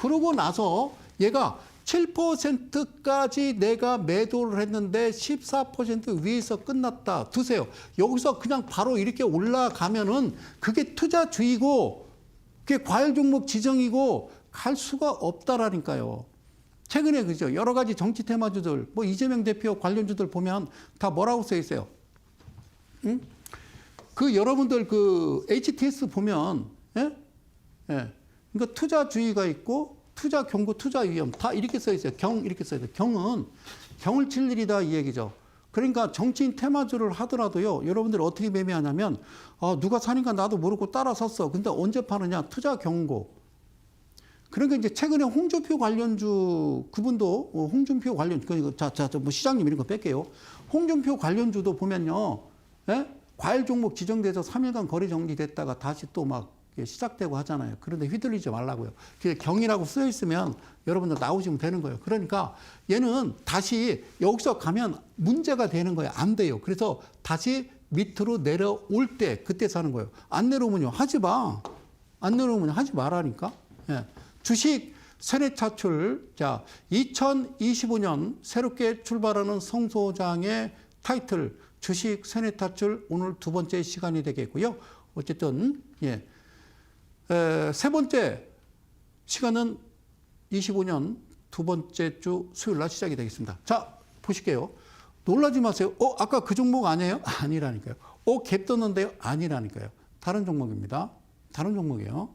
그러고 나서 얘가 7%까지 내가 매도를 했는데 14% 위에서 끝났다. 두세요. 여기서 그냥 바로 이렇게 올라가면은 그게 투자주의고 그게 과열 종목 지정이고 갈 수가 없다라니까요. 최근에 그죠? 여러 가지 정치 테마주들, 뭐 이재명 대표 관련주들 보면 다 뭐라고 써 있어요? 응? 그 여러분들 그 HTS 보면, 예? 예. 그러니까 투자주의가 있고, 투자 경고, 투자 위험 다 이렇게 써 있어요. 이렇게 써 있어요. 경을 칠 일이다 이 얘기죠. 그러니까 정치인 테마주를 하더라도요, 여러분들 어떻게 매매하냐면, 누가 사니까 나도 모르고 따라 샀어. 근데 언제 파느냐? 투자 경고. 그러니까 이제 최근에 홍준표 관련주 그분도 홍준표 관련 뭐 시장님 이런 거 뺄게요. 홍준표 관련주도 보면요, 예? 과열 종목 지정돼서 3일간 거래 정리됐다가 다시 또 막 시작되고 하잖아요. 그런데 휘둘리지 말라고요. 경이라고 쓰여 있으면 여러분들 나오시면 되는 거예요. 그러니까 얘는 다시 여기서 가면 문제가 되는 거예요. 안 돼요. 그래서 다시 밑으로 내려올 때 그때 사는 거예요. 안 내려오면요 하지 마. 안 내려오면 하지 말라니까. 예. 주식 세뇌 차출. 자, 2025년 새롭게 출발하는 성 소장의 타이틀 주식 세뇌 탈출 오늘 두 번째 시간이 되겠고요. 어쨌든 예. 세 번째 시간은 25년 두 번째 주 수요일 날 시작이 되겠습니다. 자, 보실게요. 놀라지 마세요. 아까 그 종목 아니에요? 아니라니까요. 갭 떴는데요? 아니라니까요. 다른 종목입니다. 다른 종목이에요.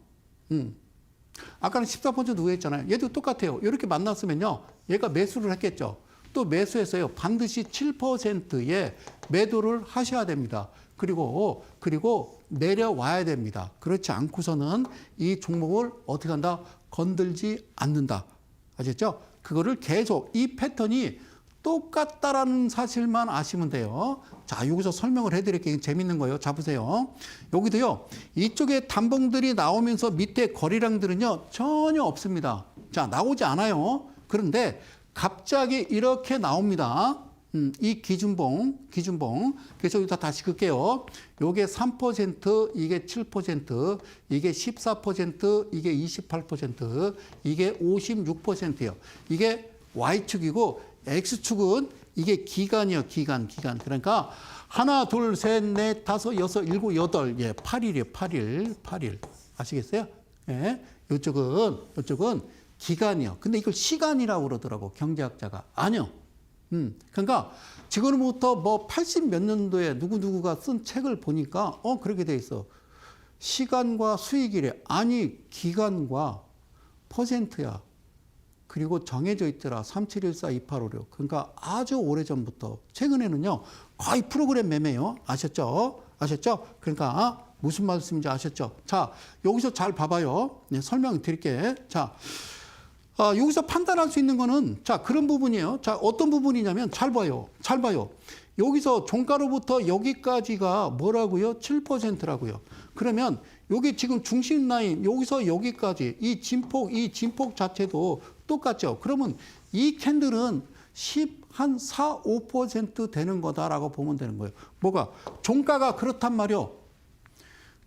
아까는 14% 우회했잖아요. 얘도 똑같아요. 이렇게 만났으면요. 얘가 매수를 했겠죠. 또 매수해서요. 반드시 7%의 매도를 하셔야 됩니다. 그리고 내려와야 됩니다. 그렇지 않고서는 이 종목을 어떻게 한다? 건들지 않는다. 아셨죠? 그거를 계속 이 패턴이 똑같다라는 사실만 아시면 돼요. 자, 여기서 설명을 해드릴게요. 재밌는 거예요. 자, 보세요. 여기도요. 이쪽에 단봉들이 나오면서 밑에 거래량들은요. 전혀 없습니다. 자, 나오지 않아요. 그런데 갑자기 이렇게 나옵니다. 이 기준봉. 그래서 여기다 다시 긋게요. 요게 3%, 이게 7%, 이게 14%, 이게 28%, 이게 56%예요. 이게 Y축이고 X축은 이게 기간이요. 기간. 그러니까 하나, 둘, 셋, 넷, 다섯, 여섯, 일곱, 여덟. 예, 8일이에요. 8일. 아시겠어요? 예. 요쪽은 기간이요. 근데 이걸 시간이라고 그러더라고. 경제학자가. 아니요. 그러니까 지금부터 뭐 80 몇 년도에 누구가 쓴 책을 보니까 그렇게 돼 있어. 시간과 수익이래. 아니, 기간과 퍼센트야. 그리고 정해져 있더라. 37142856. 그러니까 아주 오래전부터. 최근에는요. 거의 프로그램 매매요. 아셨죠? 그러니까 무슨 말씀인지 아셨죠? 자, 여기서 잘 봐봐요. 네, 설명 드릴게. 자, 여기서 판단할 수 있는 거는 자, 그런 부분이에요. 자, 어떤 부분이냐면 잘 봐요. 여기서 종가로부터 여기까지가 뭐라고요? 7%라고요. 그러면 여기 지금 중심 라인 여기서 여기까지 이 진폭 자체도 똑같죠. 그러면 이 캔들은 4, 5% 되는 거다라고 보면 되는 거예요. 뭐가? 종가가 그렇단 말이요.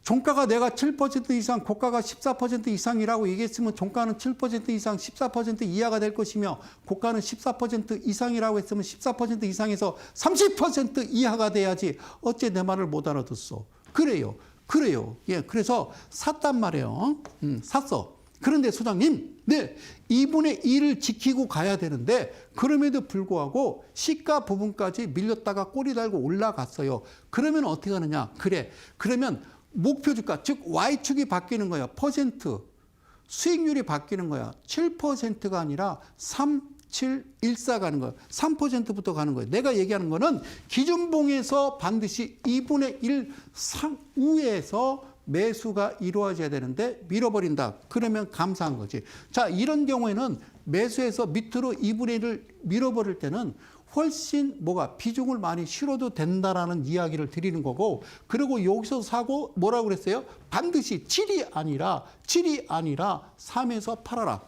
종가가 내가 7% 이상, 고가가 14% 이상이라고 얘기했으면 종가는 7% 이상, 14% 이하가 될 것이며 고가는 14% 이상이라고 했으면 14% 이상에서 30% 이하가 돼야지. 어째 내 말을 못 알아듣어. 그래요. 예, 그래서 샀단 말이에요. 샀어. 그런데 소장님, 네, 2분의 1을 지키고 가야 되는데 그럼에도 불구하고 시가 부분까지 밀렸다가 꼬리 달고 올라갔어요. 그러면 어떻게 하느냐? 그래, 그러면 목표 주가, 즉 Y축이 바뀌는 거야. 퍼센트, 수익률이 바뀌는 거야. 7%가 아니라 3, 7, 14 가는 거예요. 3%부터 가는 거예요. 내가 얘기하는 거는 기준봉에서 반드시 2분의 1 상위에서 매수가 이루어져야 되는데 밀어버린다. 그러면 감사한 거지. 자, 이런 경우에는 매수해서 밑으로 2분의 1을 밀어버릴 때는 훨씬 뭐가 비중을 많이 실어도 된다라는 이야기를 드리는 거고, 그리고 여기서 사고 뭐라고 그랬어요? 반드시 7이 아니라 3에서 팔아라.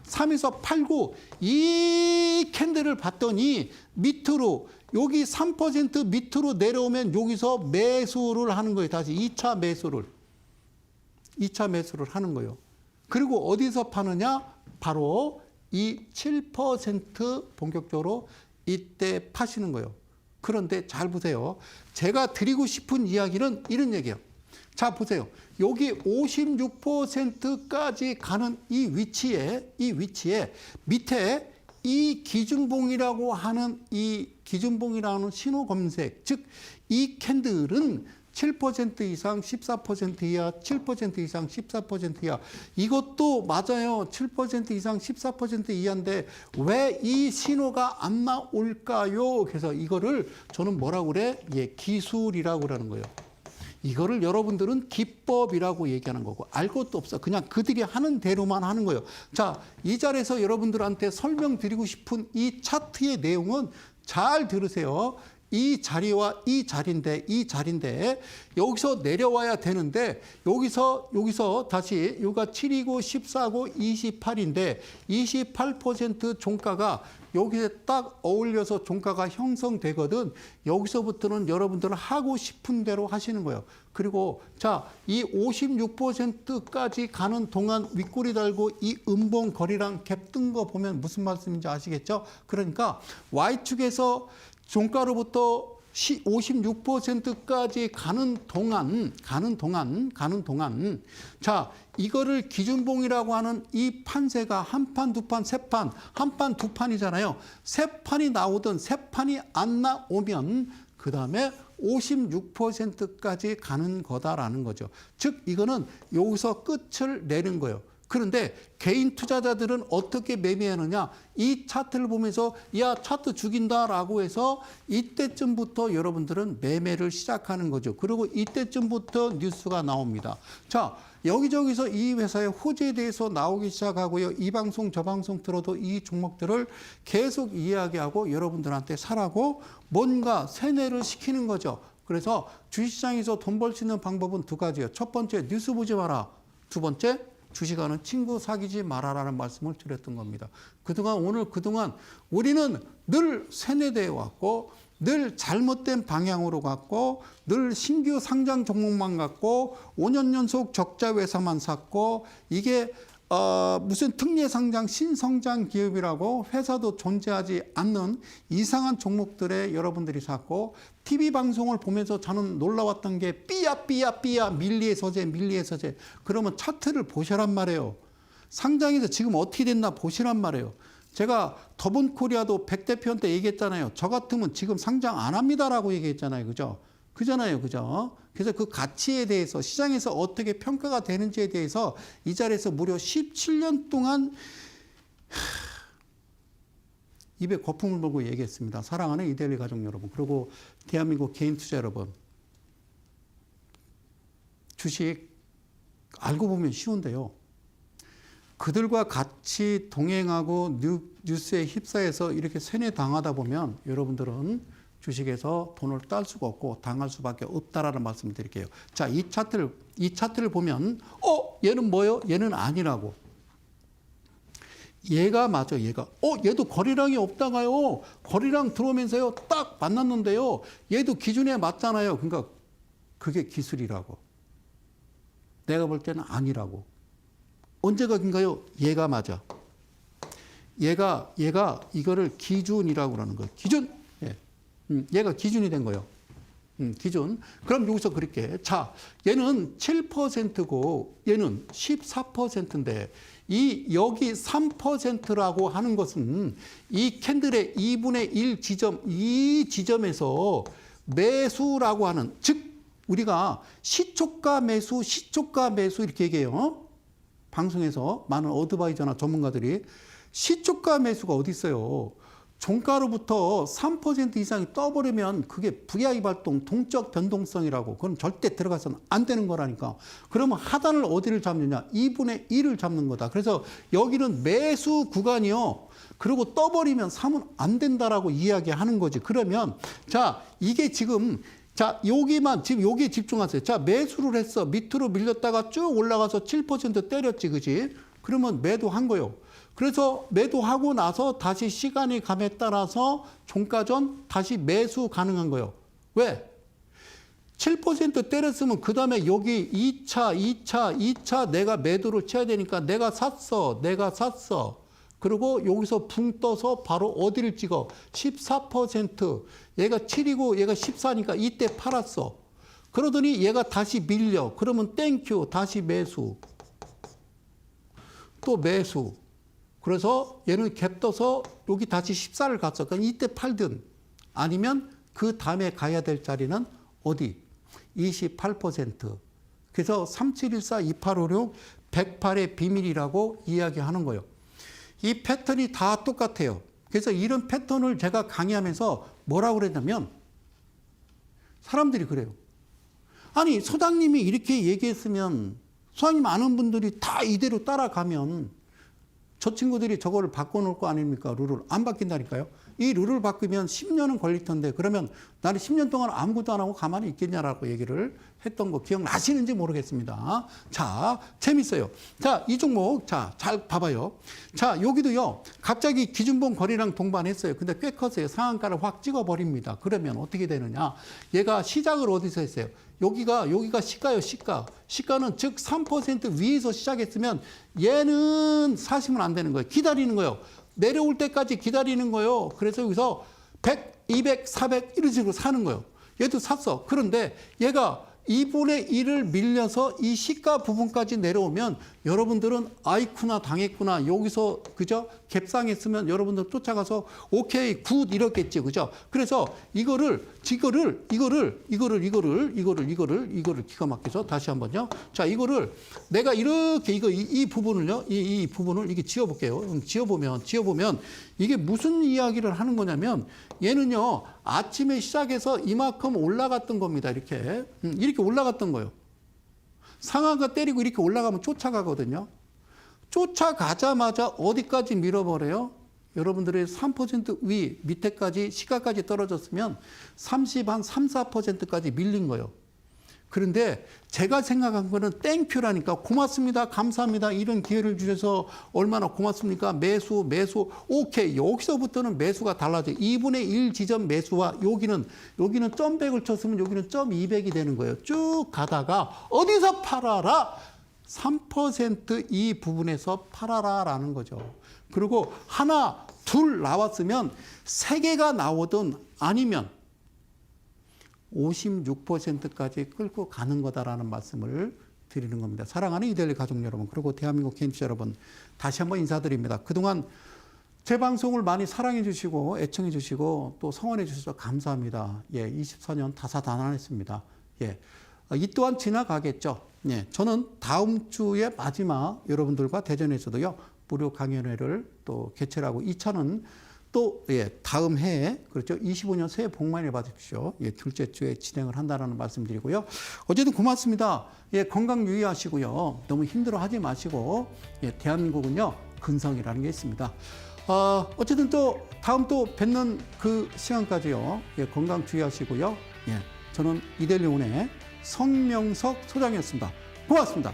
3에서 팔고 이 캔들을 봤더니 밑으로 여기 3% 밑으로 내려오면 여기서 매수를 하는 거예요. 다시 2차 매수를 하는 거예요. 그리고 어디서 파느냐? 바로 이 7% 본격적으로 이때 파시는 거예요. 그런데 잘 보세요. 제가 드리고 싶은 이야기는 이런 얘기예요. 자, 보세요. 여기 56%까지 가는 이 위치에 밑에 이 기준봉이라고 하는 신호 검색, 즉 이 캔들은 7% 이상 14% 이하, 7% 이상 14% 이하. 이것도 맞아요. 7% 이상 14% 이하인데 왜 이 신호가 안 나올까요? 그래서 이거를 저는 뭐라고 그래? 예, 기술이라고 그러는 거예요. 이거를 여러분들은 기법이라고 얘기하는 거고 알 것도 없어. 그냥 그들이 하는 대로만 하는 거예요. 자, 이 자리에서 여러분들한테 설명드리고 싶은 이 차트의 내용은 잘 들으세요. 이 자리와 이 자리인데 여기서 내려와야 되는데 여기서 다시 여기가 7이고 14고 28인데 28% 종가가 여기에 딱 어울려서 종가가 형성되거든. 여기서부터는 여러분들은 하고 싶은 대로 하시는 거예요. 그리고 자, 이 56%까지 가는 동안 윗꼬리 달고 이 음봉 거리랑 갭 뜬 거 보면 무슨 말씀인지 아시겠죠? 그러니까 Y축에서 종가로부터 56%까지 가는 동안 자, 이거를 기준봉이라고 하는 이 판세가 한 판, 두 판, 세 판, 한 판, 두 판이잖아요. 세 판이 나오든 세 판이 안 나오면 그 다음에 56%까지 가는 거다라는 거죠. 즉 이거는 여기서 끝을 내는 거예요. 그런데 개인 투자자들은 어떻게 매매하느냐? 이 차트를 보면서 야, 차트 죽인다라고 해서 이때쯤부터 여러분들은 매매를 시작하는 거죠. 그리고 이때쯤부터 뉴스가 나옵니다. 자, 여기저기서 이 회사의 호재에 대해서 나오기 시작하고요. 이 방송 저 방송 들어도 이 종목들을 계속 이야기하고 여러분들한테 사라고 뭔가 세뇌를 시키는 거죠. 그래서 주식시장에서 돈 벌 수 있는 방법은 두 가지예요. 첫 번째, 뉴스 보지 마라. 두 번째, 주식하는 친구 사귀지 말아라는 말씀을 드렸던 겁니다. 그동안 우리는 늘 세뇌되어 왔고 늘 잘못된 방향으로 갔고 늘 신규 상장 종목만 갔고 5년 연속 적자 회사만 샀고 이게 무슨 특례 상장 신성장 기업이라고 회사도 존재하지 않는 이상한 종목들에 여러분들이 샀고 TV 방송을 보면서 저는 놀라웠던 게 삐야 밀리의 서재 그러면 차트를 보시란 말이에요. 상장에서 지금 어떻게 됐나 보시란 말이에요. 제가 더본코리아도 백 대표한테 얘기했잖아요. 저 같으면 지금 상장 안 합니다라고 얘기했잖아요. 그죠? 그죠? 그래서 그 가치에 대해서 시장에서 어떻게 평가가 되는지에 대해서 이 자리에서 무려 17년 동안 입에 거품을 물고 얘기했습니다. 사랑하는 이데일리 가족 여러분, 그리고 대한민국 개인 투자 여러분, 주식 알고 보면 쉬운데요. 그들과 같이 동행하고 뉴스에 휩싸여서 이렇게 세뇌당하다 보면 여러분들은 주식에서 돈을 딸 수가 없고 당할 수밖에 없다라는 말씀을 드릴게요. 자, 이 차트를 보면 얘는 뭐예요? 얘는 아니라고. 얘가 맞아, 얘가. 얘도 거래량이 없다가요. 거래량 들어오면서요. 딱 만났는데요. 얘도 기준에 맞잖아요. 그러니까 그게 기술이라고. 내가 볼 때는 아니라고. 언제가 긴가요? 얘가 맞아. 얘가 이거를 기준이라고 그러는 거예요. 기준. 예. 얘가 기준이 된 거예요. 기준. 그럼 여기서 그렇게. 자, 얘는 7%고 얘는 14%인데 여기 3%라고 하는 것은 이 캔들의 2분의 1 지점, 이 지점에서 매수라고 하는, 즉 우리가 시초가 매수, 시초가 매수 이렇게 얘기해요. 방송에서 많은 어드바이저나 전문가들이 시초가 매수가 어디 있어요? 종가로부터 3% 이상이 떠버리면 그게 VI 발동, 동적 변동성이라고. 그건 절대 들어가서는 안 되는 거라니까. 그러면 하단을 어디를 잡느냐? 2분의 1을 잡는 거다. 그래서 여기는 매수 구간이요. 그리고 떠버리면 사면 안 된다라고 이야기하는 거지. 그러면 자, 이게 지금 자, 여기만 지금 여기에 집중하세요. 자, 매수를 했어. 밑으로 밀렸다가 쭉 올라가서 7% 때렸지. 그지? 그러면 매도한 거예요. 그래서 매도하고 나서 다시 시간이 감에 따라서 종가 전 다시 매수 가능한 거예요. 왜? 7% 때렸으면 그 다음에 여기 2차 내가 매도를 쳐야 되니까 내가 샀어. 그리고 여기서 붕 떠서 바로 어디를 찍어? 14%. 얘가 7이고 얘가 14니까 이때 팔았어. 그러더니 얘가 다시 밀려. 그러면 땡큐. 다시 매수. 또 매수. 그래서 얘는 갭 떠서 여기 다시 14를 갔어. 그러니까 이때 팔든 아니면 그 다음에 가야 될 자리는 어디? 28%. 그래서 3714, 2856, 108의 비밀이라고 이야기하는 거예요. 이 패턴이 다 똑같아요. 그래서 이런 패턴을 제가 강의하면서 뭐라고 그랬냐면 사람들이 그래요. 아니 소장님이 이렇게 얘기했으면 소장님 아는 분들이 다 이대로 따라가면 저 친구들이 저거를 바꿔놓을 거 아닙니까? 룰을 안 바뀐다니까요. 이 룰을 바꾸면 10년은 걸릴 텐데 그러면 나는 10년 동안 아무것도 안 하고 가만히 있겠냐라고 얘기를 했던 거 기억나시는지 모르겠습니다. 자, 재밌어요. 자, 이 종목 자, 잘 봐봐요. 자, 여기도요. 갑자기 기준봉 거래량 동반했어요. 근데 꽤 컸어요. 상한가를 확 찍어버립니다. 그러면 어떻게 되느냐? 얘가 시작을 어디서 했어요? 여기가 시가요, 시가. 시가는 즉 3% 위에서 시작했으면 얘는 사시면 안 되는 거예요. 기다리는 거예요. 내려올 때까지 기다리는 거예요. 그래서 여기서 100, 200, 400 이런 식으로 사는 거예요. 얘도 샀어. 그런데 얘가 2분의 1을 밀려서 이 시가 부분까지 내려오면 여러분들은 아이쿠나 당했구나. 여기서 그죠? 갭상했으면 여러분들 쫓아가서 오케이 굿 이렇겠지. 그죠? 그래서 이거를 기가 막혀서 다시 한번요. 자, 이거를 내가 이렇게 이 부분을요. 이 부분을 이게 지어 볼게요. 지어 보면 이게 무슨 이야기를 하는 거냐면 얘는요. 아침에 시작해서 이만큼 올라갔던 겁니다. 이렇게 올라갔던 거예요. 상한가 때리고 이렇게 올라가면 쫓아가거든요. 쫓아가자마자 어디까지 밀어버려요? 여러분들의 3% 위 밑에까지 시가까지 떨어졌으면 3, 4%까지 밀린 거예요. 그런데 제가 생각한 거는 땡큐라니까 고맙습니다. 감사합니다. 이런 기회를 주셔서 얼마나 고맙습니까? 매수. 오케이. 여기서부터는 매수가 달라져요. 2분의 1 지점 매수와 여기는 점 100을 쳤으면 여기는 점 200이 되는 거예요. 쭉 가다가 어디서 팔아라? 3% 이 부분에서 팔아라라는 거죠. 그리고 하나, 둘 나왔으면 세 개가 나오든 아니면 56%까지 끌고 가는 거다라는 말씀을 드리는 겁니다. 사랑하는 이데일리 가족 여러분, 그리고 대한민국 개인투자 여러분, 다시 한번 인사드립니다. 그동안 제 방송을 많이 사랑해 주시고 애청해 주시고 또 성원해 주셔서 감사합니다. 24년 다사다난했습니다. 이 또한 지나가겠죠. 저는 다음 주에 마지막 여러분들과 대전에서도요 무료 강연회를 또 개최를 하고 2차는 또 다음 해에 그렇죠 25년 새해 복 많이 받으십시오. 둘째 주에 진행을 한다라는 말씀드리고요. 어쨌든 고맙습니다. 건강 유의하시고요. 너무 힘들어하지 마시고 대한민국은요 근성이라는 게 있습니다. 어쨌든 또 다음 또 뵙는 그 시간까지요. 건강 주의하시고요. 저는 이데일리온의 성명석 소장이었습니다. 고맙습니다.